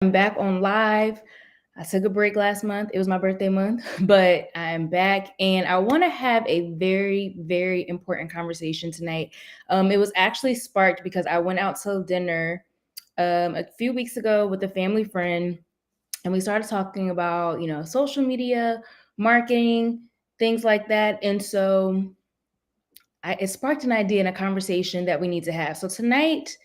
I'm back on live. I took a break last month. It was my birthday month, but I'm back and I want to have a very, very important conversation tonight. It was actually sparked because I went out to dinner a few weeks ago with a family friend and we started talking about, social media, marketing, things like that. And so it sparked an idea and a conversation that we need to have. So tonight,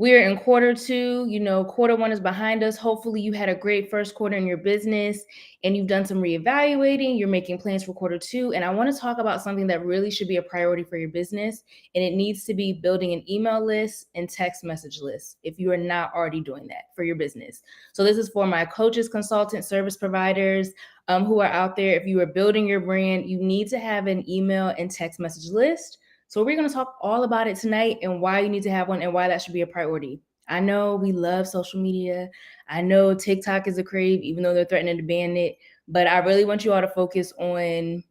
we're in quarter two. Quarter one is behind us. Hopefully, you had a great first quarter in your business and you've done some reevaluating. You're making plans for quarter two. And I want to talk about something that really should be a priority for your business. And it needs to be building an email list and text message list if you are not already doing that for your business. So, this is for my coaches, consultants, service providers who are out there. If you are building your brand, you need to have an email and text message list. So we're going to talk all about it tonight and why you need to have one and why that should be a priority. I know we love social media. I know TikTok is a crave, even though they're threatening to ban it. But I really want you all to focus on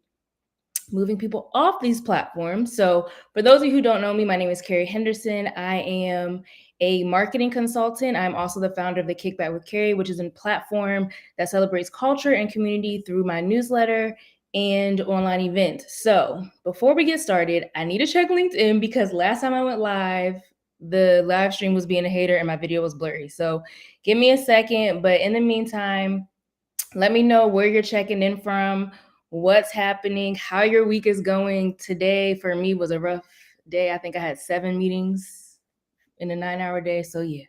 moving people off these platforms. So for those of you who don't know me, my name is Carrie Henderson. I am a marketing consultant. I'm also the founder of the Kickback with Carrie, which is a platform that celebrates culture and community through my newsletter and online event. So before we get started, I need to check LinkedIn because last time I went live, the live stream was being a hater and my video was blurry. So give me a second. But in the meantime, let me know where you're checking in from, what's happening, how your week is going. Today for me was a rough day. I think I had 7 meetings in a 9-hour day. So yeah,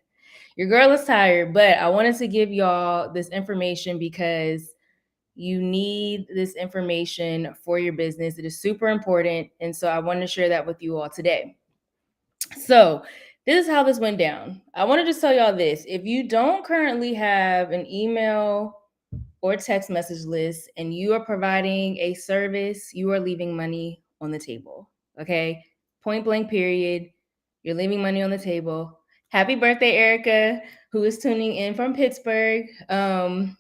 your girl is tired, but I wanted to give y'all this information because you need this information for your business. It is super important. And so I want to share that with you all today. So this is how this went down. I want to just tell y'all this. If you don't currently have an email or text message list and you are providing a service, you are leaving money on the table. Okay? Point blank, period. You're leaving money on the table. Happy birthday, Erica, who is tuning in from Pittsburgh.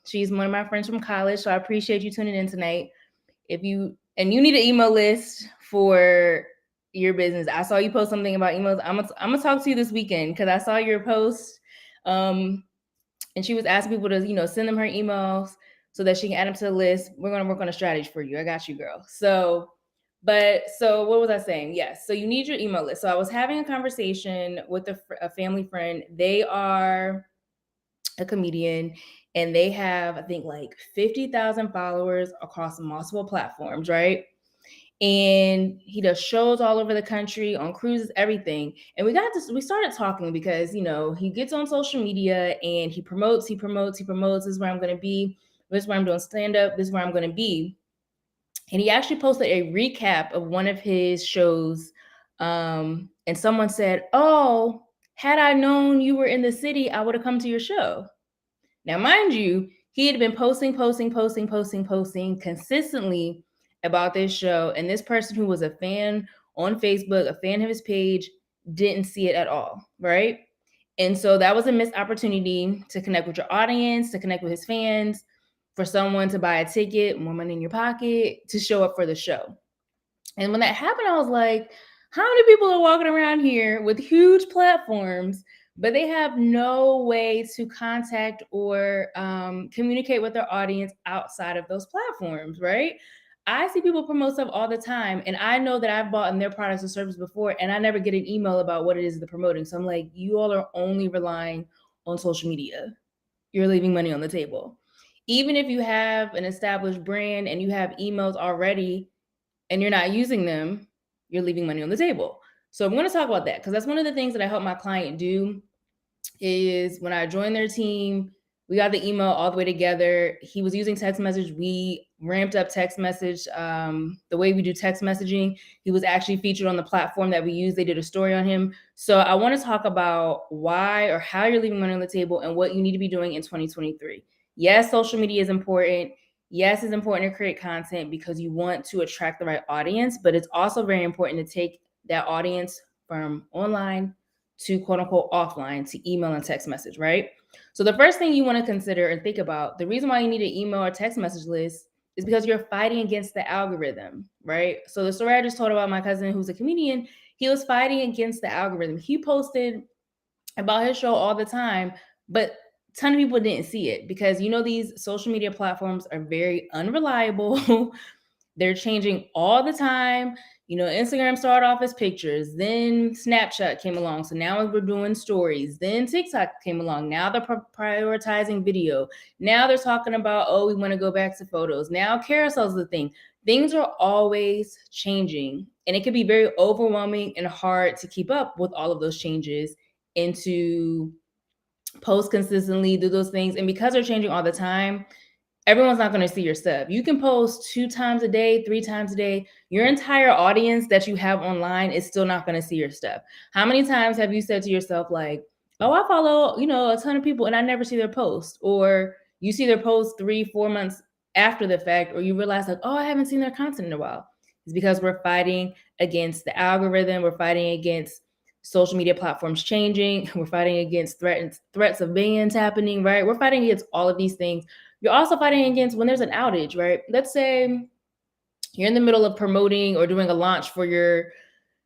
She's one of my friends from college, so I appreciate you tuning in tonight. If you need an email list for your business. I saw you post something about emails. I'm gonna talk to you this weekend because I saw your post. And she was asking people to, send them her emails so that she can add them to the list. We're going to work on a strategy for you. I got you, girl. So what was I saying? Yes. So you need your email list. So I was having a conversation with a family friend. They are a comedian and they have, I think, like 50,000 followers across multiple platforms, right? And he does shows all over the country on cruises, everything. And we started talking because he gets on social media and he promotes. This is where I'm going to be. This is where I'm doing stand up. This is where I'm going to be. And he actually posted a recap of one of his shows. And someone said, "Oh, had I known you were in the city, I would have come to your show." Now, mind you, he had been posting consistently about this show. And this person who was a fan on Facebook, a fan of his page, didn't see it at all, right? And so that was a missed opportunity to connect with your audience, to connect with his fans, for someone to buy a ticket, more money in your pocket, to show up for the show. And when that happened, I was like, how many people are walking around here with huge platforms, but they have no way to contact or communicate with their audience outside of those platforms, right? I see people promote stuff all the time, and I know that I've bought in their products or service before, and I never get an email about what it is they're promoting. So I'm like, you all are only relying on social media. You're leaving money on the table. Even if you have an established brand and you have emails already, and you're not using them, you're leaving money on the table. So I'm going to talk about that because that's one of the things that I help my client do is when I joined their team, we got the email all the way together. He was using text message. We ramped up text message. The way we do text messaging, he was actually featured on the platform that we use. They did a story on him. So I want to talk about why or how you're leaving money on the table and what you need to be doing in 2023. Yes, social media is important. Yes, it's important to create content because you want to attract the right audience, but it's also very important to take that audience from online to quote unquote offline to email and text message, right? So the first thing you want to consider and think about, the reason why you need an email or text message list is because you're fighting against the algorithm, right? So the story I just told about my cousin who's a comedian, he was fighting against the algorithm. He posted about his show all the time, but ton of people didn't see it because these social media platforms are very unreliable. They're changing all the time. Instagram started off as pictures, then Snapchat came along. So now we're doing stories. Then TikTok came along. Now they're prioritizing video. Now they're talking about, oh, we want to go back to photos. Now carousel's the thing. Things are always changing. And it can be very overwhelming and hard to keep up with all of those changes and to post consistently, do those things. And because they're changing all the time, everyone's not going to see your stuff. You can post 2 times a day, 3 times a day. Your entire audience that you have online is still not going to see your stuff. How many times have you said to yourself, like, oh, I follow, a ton of people and I never see their post? Or you see their post 3-4 months after the fact, or you realize like, oh, I haven't seen their content in a while. It's because we're fighting against the algorithm. We're fighting against social media platforms changing. We're fighting against threats of bans happening, right? We're fighting against all of these things. You're also fighting against when there's an outage, right? Let's say you're in the middle of promoting or doing a launch for your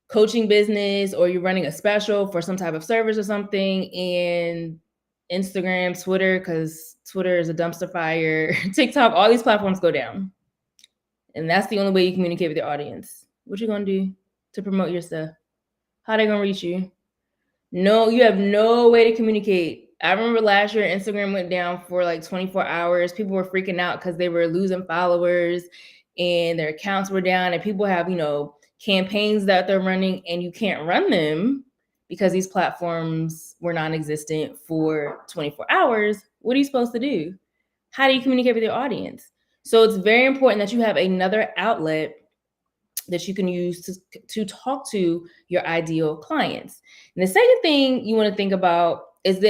coaching business, or you're running a special for some type of service or something, and Instagram, Twitter, because Twitter is a dumpster fire, TikTok, all these platforms go down. And that's the only way you communicate with your audience. What you gonna do to promote your stuff? How they gonna reach you? No, you have no way to communicate. I remember last year Instagram went down for like 24 hours. People were freaking out because they were losing followers and their accounts were down, and people have, campaigns that they're running and you can't run them because these platforms were non-existent for 24 hours. What are you supposed to do? How do you communicate with your audience? So it's very important that you have another outlet that you can use to talk to your ideal clients. And the second thing you want to think about is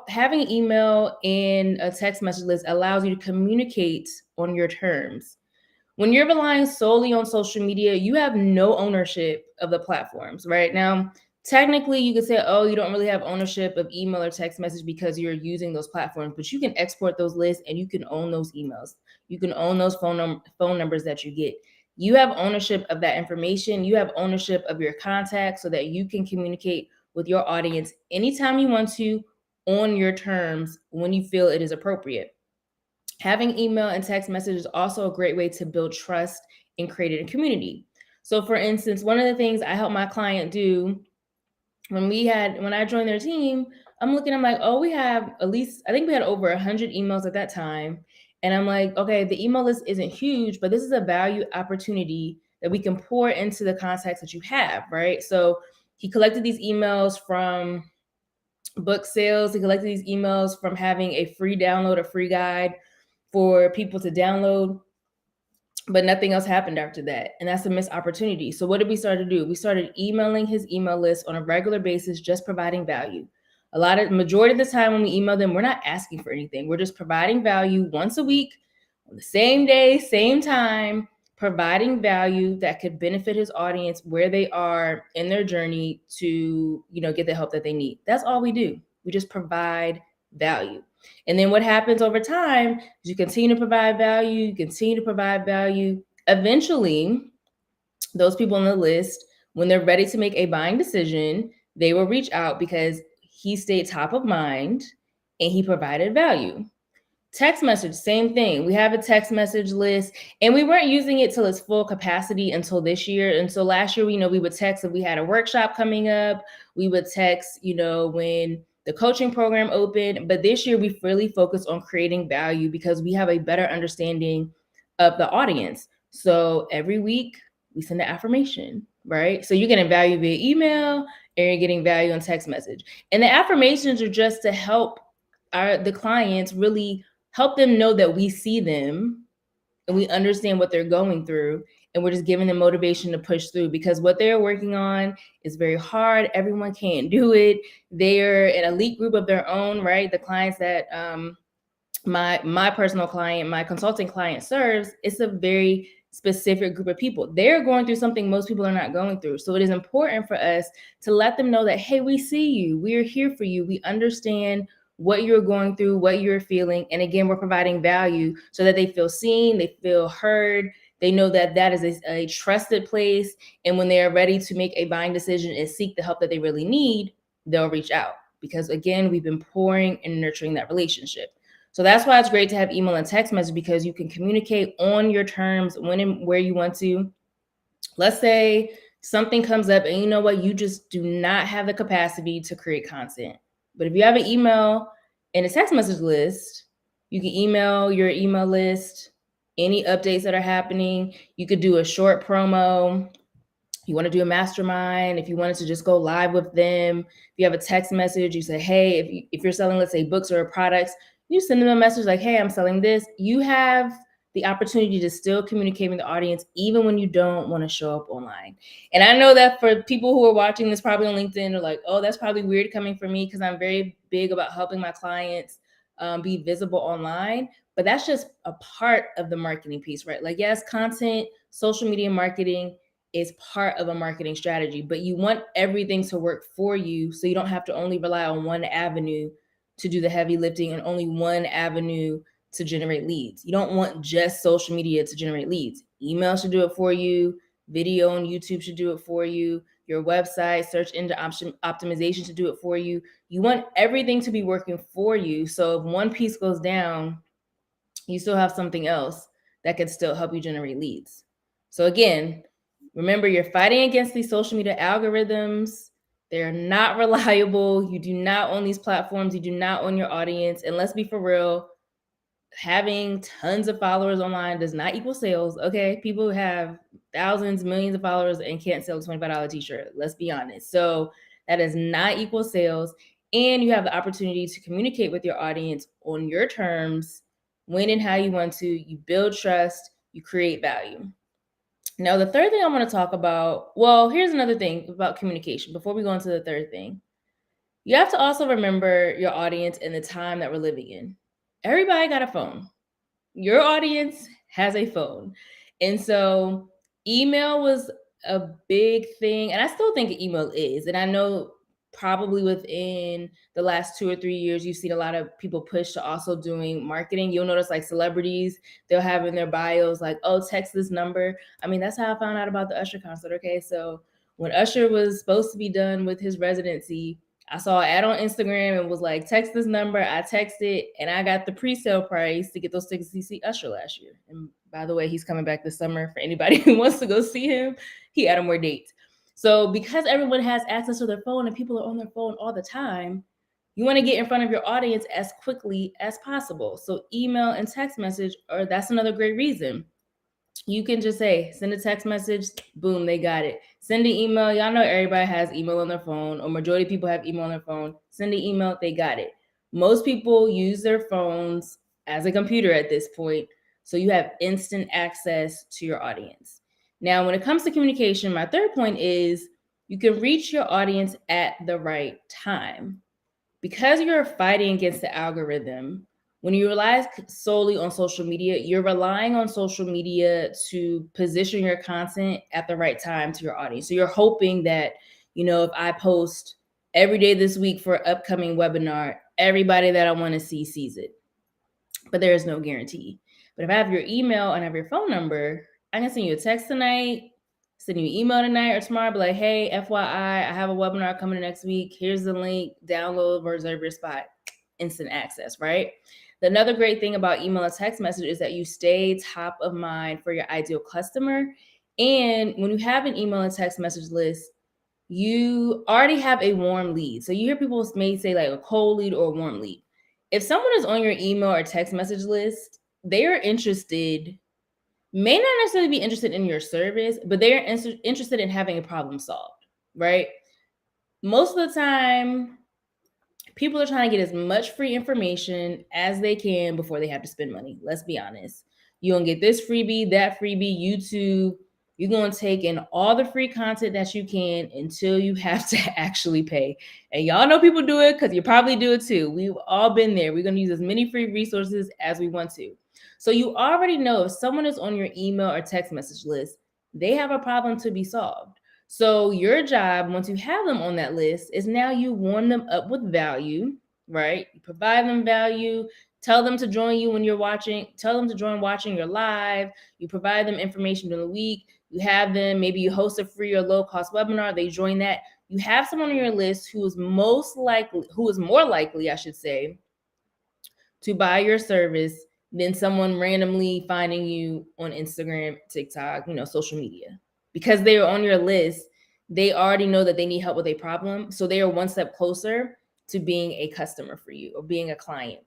having email and a text message list allows you to communicate on your terms. When you're relying solely on social media, you have no ownership of the platforms. Right now, technically you could say, oh, you don't really have ownership of email or text message because you're using those platforms, but you can export those lists and you can own those emails. You can own those phone numbers that you get. You have ownership of that information. You have ownership of your contacts so that you can communicate with your audience anytime you want to, on your terms, when you feel it is appropriate. Having email and text message is also a great way to build trust and create a community. So for instance, one of the things I help my client do when I joined their team, I'm like, oh, we have at least, I think we had over 100 emails at that time. And I'm like, okay, the email list isn't huge, but this is a value opportunity that we can pour into the contacts that you have, right? So he collected these emails from book sales. He collected these emails from having a free download, a free guide for people to download, but nothing else happened after that. And that's a missed opportunity. So what did we start to do? We started emailing his email list on a regular basis, just providing value. Majority of the time when we email them, we're not asking for anything. We're just providing value once a week, on the same day, same time, providing value that could benefit his audience where they are in their journey to, get the help that they need. That's all we do. We just provide value. And then what happens over time is you continue to provide value, Eventually, those people on the list, when they're ready to make a buying decision, they will reach out because he stayed top of mind and he provided value. Text message, same thing. We have a text message list, and we weren't using it till its full capacity until this year. And so last year, we would text if we had a workshop coming up. We would text, when the coaching program opened. But this year, we really focused on creating value because we have a better understanding of the audience. So every week, we send an affirmation, right? So you're getting value via email and you're getting value on text message. And the affirmations are just to help the clients really help them know that we see them and we understand what they're going through. And we're just giving them motivation to push through because what they're working on is very hard. Everyone can't do it. They're an elite group of their own, right? The clients that my personal client, my consulting client serves, it's a very specific group of people. They're going through something most people are not going through. So it is important for us to let them know that, hey, we see you. We are here for you. We understand what you're going through, what you're feeling. And again, we're providing value so that they feel seen, they feel heard. They know that that is a trusted place. And when they are ready to make a buying decision and seek the help that they really need, they'll reach out. because again, we've been pouring and nurturing that relationship. So that's why it's great to have email and text message, because you can communicate on your terms when and where you want to. Let's say something comes up and you know what, you just do not have the capacity to create content. But if you have an email and a text message list, you can email your email list any updates that are happening. You could do a short promo. You want to do a mastermind, if you wanted to just go live with them, if you have a text message, you say, hey, if you're selling, let's say, books or products, you send them a message like, hey, I'm selling this. You have the opportunity to still communicate with the audience, even when you don't want to show up online. And I know that for people who are watching this probably on LinkedIn, they're like, oh, that's probably weird coming from me, because I'm very big about helping my clients be visible online. But that's just a part of the marketing piece, right? Like, yes, content, social media marketing is part of a marketing strategy, but you want everything to work for you, so you don't have to only rely on one avenue to do the heavy lifting and only one avenue to generate leads. You don't want just social media to generate leads. Email should do it for you. Video on YouTube should do it for you. Your website, search engine optimization should do it for you. You want everything to be working for you. So if one piece goes down, you still have something else that can still help you generate leads. So again, remember, you're fighting against these social media algorithms. They're not reliable. You do not own these platforms. You do not own your audience. And let's be for real, having tons of followers online does not equal sales. Okay, people have thousands, millions of followers and can't sell a $25 t-shirt. Let's be honest. So that does not equal sales. And you have the opportunity to communicate with your audience on your terms, when and how you want to. You build trust, you create value. Now, the third thing I want to talk about, well, here's another thing about communication before we go into the third thing. You have to also remember your audience and the time that we're living in. Everybody got a phone. Your audience has a phone. And so email was a big thing. And I still think email is. And I know probably within the last 2 or 3 years, you've seen a lot of people push to also doing marketing. You'll notice like celebrities, they'll have in their bios like, oh, text this number. I mean, that's how I found out about the Usher concert. Okay. So when Usher was supposed to be done with his residency, I saw an ad on Instagram and was like, text this number. I texted and I got the pre-sale price to get those tickets to see Usher last year. And by the way, he's coming back this summer for anybody who wants to go see him. He added more dates. So because everyone has access to their phone and people are on their phone all the time, you want to get in front of your audience as quickly as possible. So email and text message, or that's another great reason. You can just say, send a text message, boom, they got it. Send an email. Y'all know everybody has email on their phone, or majority of people have email on their phone. Send an email, they got it. Most people use their phones as a computer at this point, so you have instant access to your audience. Now, when it comes to communication, my third point is you can reach your audience at the right time. Because you're fighting against the algorithm, when you rely solely on social media, you're relying on social media to position your content at the right time to your audience. So you're hoping that, if I post every day this week for an upcoming webinar, everybody that I want to see sees it. But there is no guarantee. But if I have your email and I have your phone number, I can send you a text tonight, send you an email tonight or tomorrow, be like, hey, FYI, I have a webinar coming next week. Here's the link, download, reserve your spot. Instant access, right? Another great thing about email and text message is that you stay top of mind for your ideal customer. And when you have an email and text message list, you already have a warm lead. So you hear people may say like a cold lead or a warm lead. If someone is on your email or text message list, they are interested, may not necessarily be interested in your service, but they're interested in having a problem solved, right? Most of the time, people are trying to get as much free information as they can before they have to spend money. Let's be honest. You're going to get this freebie, that freebie, YouTube. You're going to take in all the free content that you can until you have to actually pay. And y'all know people do it because you probably do it too. We've all been there. We're going to use as many free resources as we want to. So you already know if someone is on your email or text message list, they have a problem to be solved. So your job, once you have them on that list, is now you warm them up with value, right? You provide them value, tell them to join you when you're watching, tell them to join watching your live, you provide them information during the week, you have them, maybe you host a free or low cost webinar, they join that. you have someone on your list who is more likely, I should say, to buy your service than someone randomly finding you on Instagram, TikTok, social media. Because they are on your list, they already know that they need help with a problem. So they are one step closer to being a customer for you or being a client.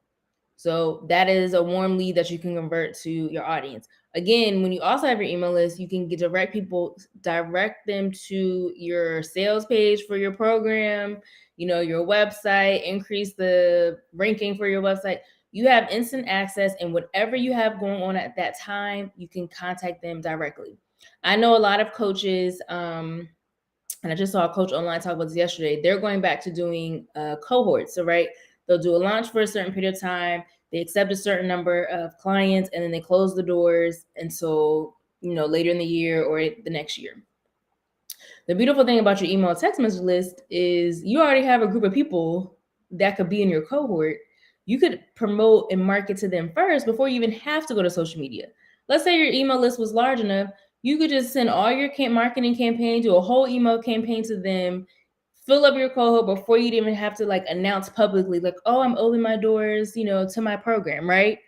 So that is a warm lead that you can convert to your audience. Again, when you also have your email list, you can direct them to your sales page for your program, your website, increase the ranking for your website. You have instant access, and whatever you have going on at that time, you can contact them directly. I know a lot of coaches, and I just saw a coach online talk about this yesterday. They're going back to doing cohorts. So, right, they'll do a launch for a certain period of time. They accept a certain number of clients, and then they close the doors until later in the year or the next year. The beautiful thing about your email text message list is you already have a group of people that could be in your cohort. You could promote and market to them first before you even have to go to social media. Let's say your email list was large enough, you could just send all your marketing campaign, do a whole email campaign to them, fill up your cohort before you'd even have to announce publicly, oh, I'm opening my doors, to my program, right?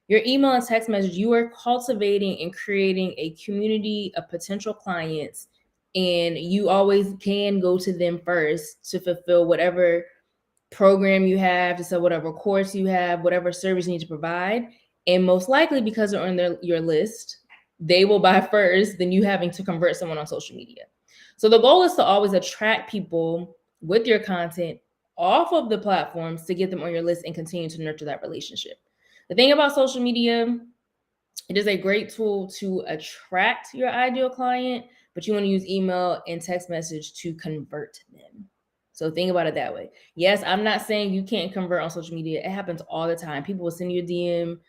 Your email and text message, you are cultivating and creating a community of potential clients, and you always can go to them first to fulfill whatever program you have, to sell whatever course you have, whatever service you need to provide. And most likely, because they're on your list, they will buy first than you having to convert someone on social media. So the goal is to always attract people with your content off of the platforms to get them on your list and continue to nurture that relationship. The thing about social media, it is a great tool to attract your ideal client, but you want to use email and text message to convert them. So think about it that way. Yes, I'm not saying you can't convert on social media. It happens all the time. People will send you a DM.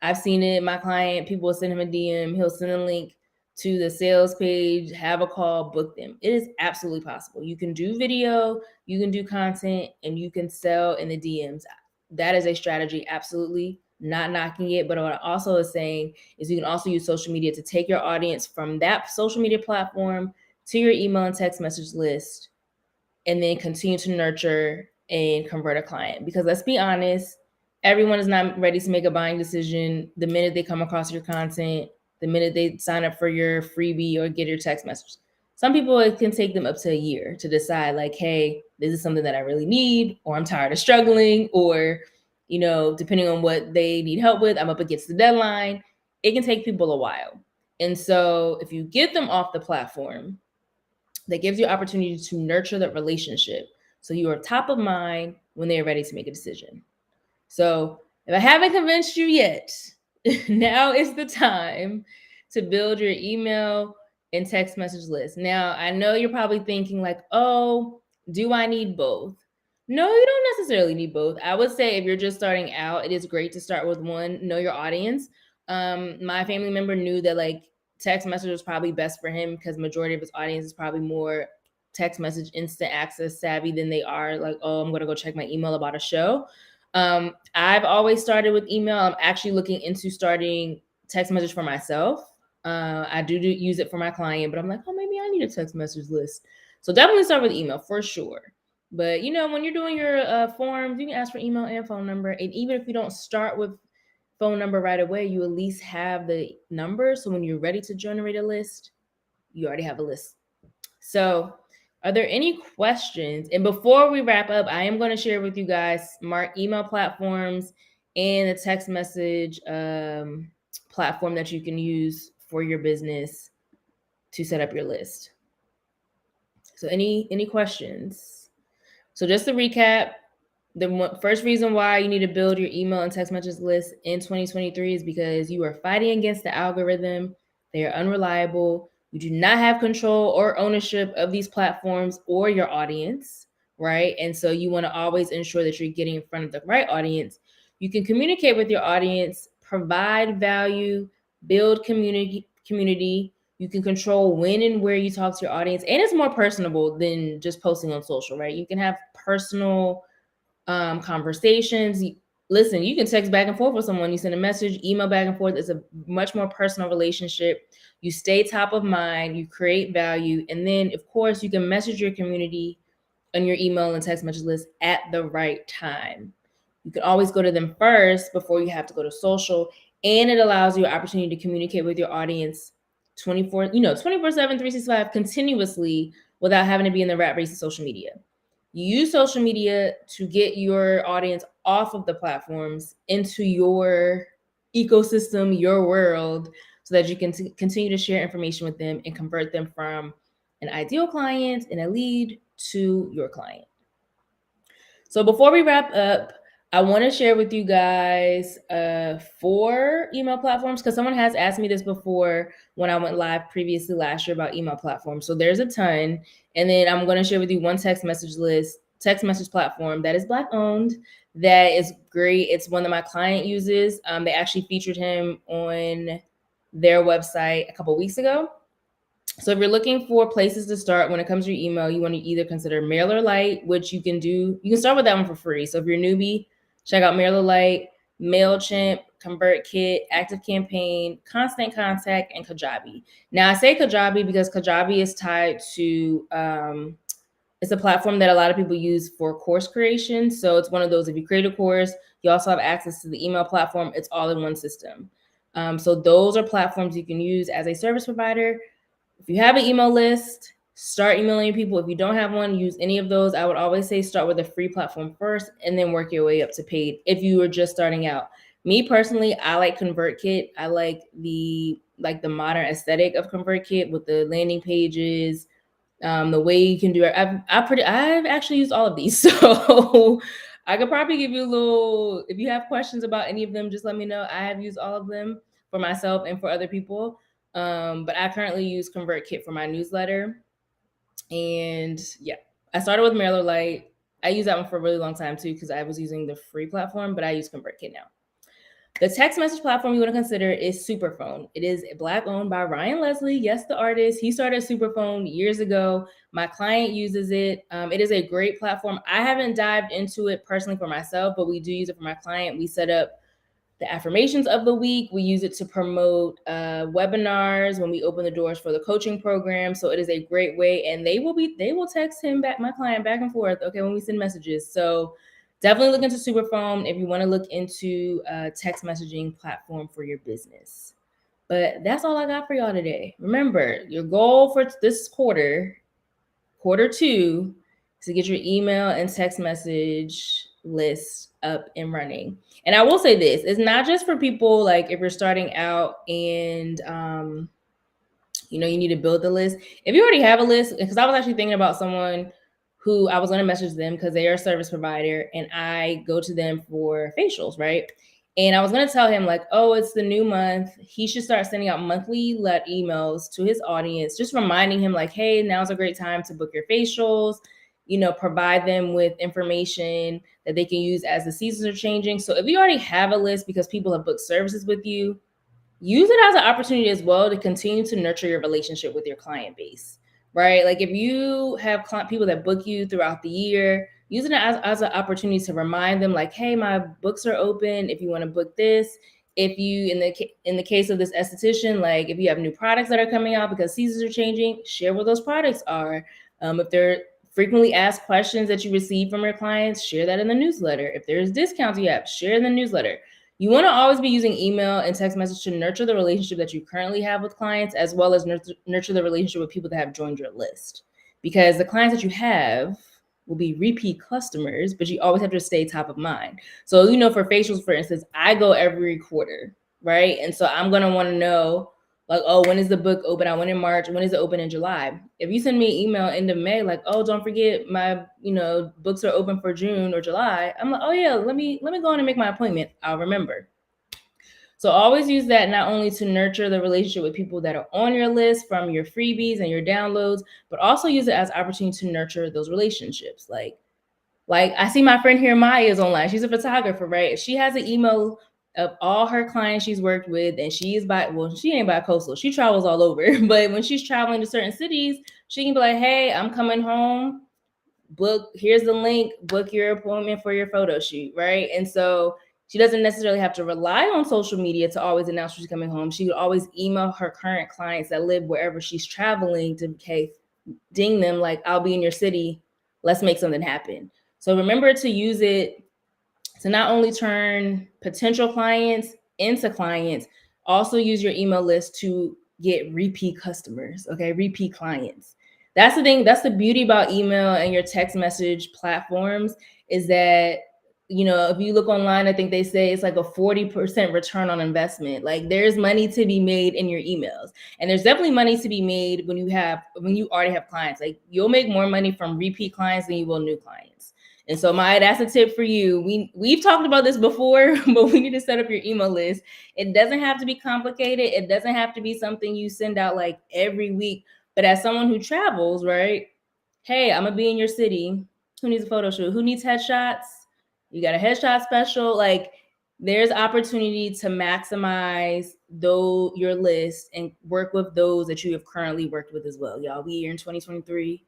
I've seen it. My client, people will send him a DM. He'll send a link to the sales page, have a call, book them. It is absolutely possible. You can do video, you can do content, and you can sell in the DMs. That is a strategy, absolutely. Not knocking it, but what I also is saying is you can also use social media to take your audience from that social media platform to your email and text message list, and then continue to nurture and convert a client. Because let's be honest, everyone is not ready to make a buying decision the minute they come across your content, the minute they sign up for your freebie or get your text message. Some people, it can take them up to a year to decide, hey, this is something that I really need, or I'm tired of struggling, or depending on what they need help with, I'm up against the deadline. It can take people a while. And so if you get them off the platform, that gives you opportunity to nurture that relationship. So you are top of mind when they're ready to make a decision. So if I haven't convinced you yet, now is the time to build your email and text message list. Now, I know you're probably thinking oh, do I need both? No, you don't necessarily need both. I would say if you're just starting out, it is great to start with one, know your audience. My family member knew that text message was probably best for him because majority of his audience is probably more text message instant access savvy than they are oh, I'm going to go check my email about a show. I've always started with email. I'm actually looking into starting text message for myself. I do use it for my client, but I'm oh, maybe I need a text message list. So definitely start with email for sure. But when you're doing your forms, you can ask for email and phone number. And even if you don't start with phone number right away, you at least have the number. So when you're ready to generate a list, you already have a list. So are there any questions? And before we wrap up, I am going to share with you guys smart email platforms and the text message platform that you can use for your business to set up your list. So any questions? So just to recap, the first reason why you need to build your email and text message list in 2023 is because you are fighting against the algorithm. They are unreliable. You do not have control or ownership of these platforms or your audience, right? And so you want to always ensure that you're getting in front of the right audience. You can communicate with your audience, provide value, build community. You can control when and where you talk to your audience, and it's more personable than just posting on social, right? You can have personal conversations. Listen, you can text back and forth with someone. You send a message, email back and forth. It's a much more personal relationship. You stay top of mind, you create value. And then, of course, you can message your community on your email and text message list at the right time. You can always go to them first before you have to go to social, and it allows you an opportunity to communicate with your audience 24/7, 365 continuously without having to be in the rat race of social media. You use social media to get your audience off of the platforms into your ecosystem, your world, so that you can continue to share information with them and convert them from an ideal client and a lead to your client. So before we wrap up, I want to share with you guys 4 email platforms, because someone has asked me this before when I went live previously last year about email platforms. So there's a ton. And then I'm going to share with you one text message platform that is Black owned, that is great. It's one that my client uses. They actually featured him on their website a couple weeks ago. So if you're looking for places to start when it comes to your email, you want to either consider MailerLite, which you can start with that one for free. So if you're a newbie, check out MailerLite, MailChimp, ConvertKit, ActiveCampaign, Constant Contact, and Kajabi. Now I say Kajabi because Kajabi is tied to, it's a platform that a lot of people use for course creation. So it's one of those, if you create a course, you also have access to the email platform. It's all in one system. So those are platforms you can use as a service provider. If you have an email list, start emailing people. If you don't have one, use any of those. I would always say start with a free platform first and then work your way up to paid if you are just starting out. Me personally, I like ConvertKit. I like the modern aesthetic of ConvertKit with the landing pages, the way you can do it. I've actually used all of these, so I could probably give you a little. If you have questions about any of them, just let me know. I have used all of them for myself and for other people. But I currently use ConvertKit for my newsletter. And yeah, I started with MailerLite. I use that one for a really long time too, because I was using the free platform, but I use ConvertKit now. The text message platform you want to consider is Superphone. It is Black owned by Ryan Leslie. Yes, the artist. He started Superphone years ago. My client uses it. It is a great platform. I haven't dived into it personally for myself, but we do use it for my client. We set up the affirmations of the week. We use it to promote webinars when we open the doors for the coaching program. So it is a great way, and they will text him back, my client, back and forth, okay, when we send messages. So definitely look into Superphone if you want to look into a text messaging platform for your business. But that's all I got for y'all today. Remember, your goal for this quarter 2, is to get your email and text message list up and running. And I will say this, it's not just for people like if you're starting out and you need to build the list. If you already have a list, because I was actually thinking about someone who I was going to message them because they are a service provider and I go to them for facials, right? And I was going to tell him like, oh, it's the new month. He should start sending out monthly emails to his audience, just reminding him like, hey, now's a great time to book your facials, provide them with information that they can use as the seasons are changing. So if you already have a list because people have booked services with you, use it as an opportunity as well to continue to nurture your relationship with your client base, right? Like if you have people that book you throughout the year, use it as an opportunity to remind them like, hey, my books are open if you want to book this. If you, in the case of this esthetician, like if you have new products that are coming out because seasons are changing, share what those products are. If they're frequently asked questions that you receive from your clients, share that in the newsletter. If there's discounts you have, share in the newsletter. You want to always be using email and text message to nurture the relationship that you currently have with clients, as well as nurture the relationship with people that have joined your list. Because the clients that you have will be repeat customers, but you always have to stay top of mind. So, for facials, for instance, I go every quarter, right? And so I'm going to want to know, like, oh, when is the book open? I went in March. When is it open in July? If you send me an email end of May, like, oh, don't forget my, books are open for June or July. I'm like, oh yeah, let me go on and make my appointment. I'll remember. So always use that not only to nurture the relationship with people that are on your list from your freebies and your downloads, but also use it as an opportunity to nurture those relationships. Like I see my friend here, Maya, is online. She's a photographer, right? She has an email of all her clients she's worked with, and she ain't bi-coastal. She travels all over. But when she's traveling to certain cities, she can be like, hey, I'm coming home. Here's the link, book your appointment for your photo shoot, right? And so she doesn't necessarily have to rely on social media to always announce she's coming home. She would always email her current clients that live wherever she's traveling to, ding them like, I'll be in your city let's make something happen. So remember to use it to not only turn potential clients into clients, also use your email list to get repeat customers, okay? Repeat clients. That's the thing. That's the beauty about email and your text message platforms is that, you know, if you look online, I think they say it's like a 40% return on investment. Like there's money to be made in your emails. And there's definitely money to be made when you already have clients. Like you'll make more money from repeat clients than you will new clients. And so that's a tip for you. We've talked about this before, but we need to set up your email list. It doesn't have to be complicated. It doesn't have to be something you send out like every week. But as someone who travels, right? Hey, I'm gonna be in your city. Who needs a photo shoot? Who needs headshots? You got a headshot special. Like there's opportunity to maximize your list and work with those that you have currently worked with as well. Y'all, we are in 2023.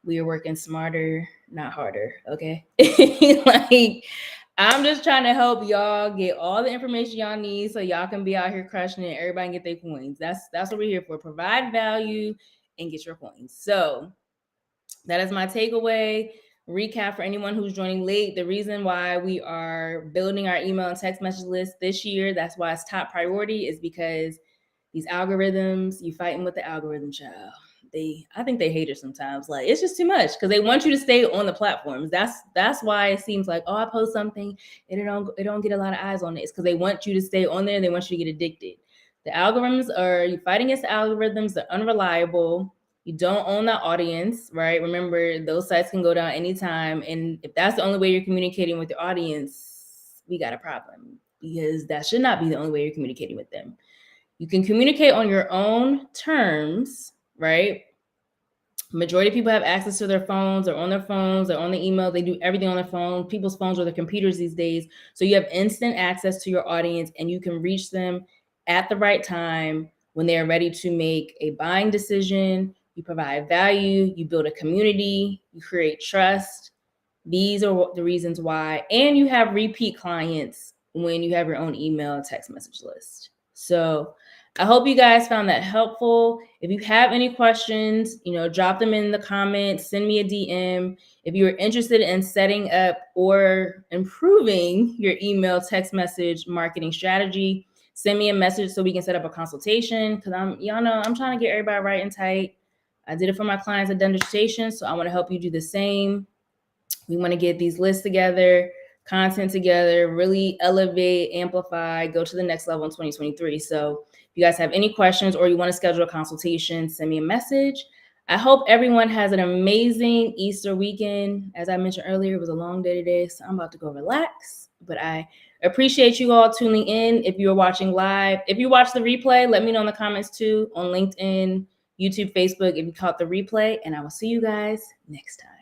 We are working smarter, not harder. Okay. Like I'm just trying to help y'all get all the information y'all need so y'all can be out here crushing it. Everybody can get their coins. That's what we're here for. Provide value and get your coins. So that is my takeaway. Recap for anyone who's joining late. The reason why we are building our email and text message list this year, that's why it's top priority, is because these algorithms, you fighting with the algorithm, child. I think they hate it sometimes. Like it's just too much because they want you to stay on the platforms. That's why it seems like, oh, I post something and it don't get a lot of eyes on it. It's because they want you to stay on there and they want you to get addicted. The algorithms you fighting against the algorithms. They're unreliable. You don't own that audience, right? Remember, those sites can go down anytime. And if that's the only way you're communicating with your audience, we got a problem because that should not be the only way you're communicating with them. You can communicate on your own terms, right? Majority of people have access to their phones or on their phones or on the email. They do everything on their phone. People's phones are their computers these days. So you have instant access to your audience and you can reach them at the right time when they are ready to make a buying decision. You provide value, you build a community, you create trust. These are the reasons why. And you have repeat clients when you have your own email and text message list. So I hope you guys found that helpful. If you have any questions, drop them in the comments, send me a DM. If you're interested in setting up or improving your email text message marketing strategy, send me a message so we can set up a consultation. Because I'm trying to get everybody right and tight. I did it for my clients at Done Dissertation, so I want to help you do the same. We want to get these lists together, content together, really elevate, amplify, go to the next level in 2023. So if you guys have any questions or you want to schedule a consultation, send me a message. I hope everyone has an amazing Easter weekend. As I mentioned earlier, it was a long day today, so I'm about to go relax. But I appreciate you all tuning in. If you're watching live, if you watch the replay, let me know in the comments too on LinkedIn, YouTube, Facebook, if you caught the replay, and I will see you guys next time.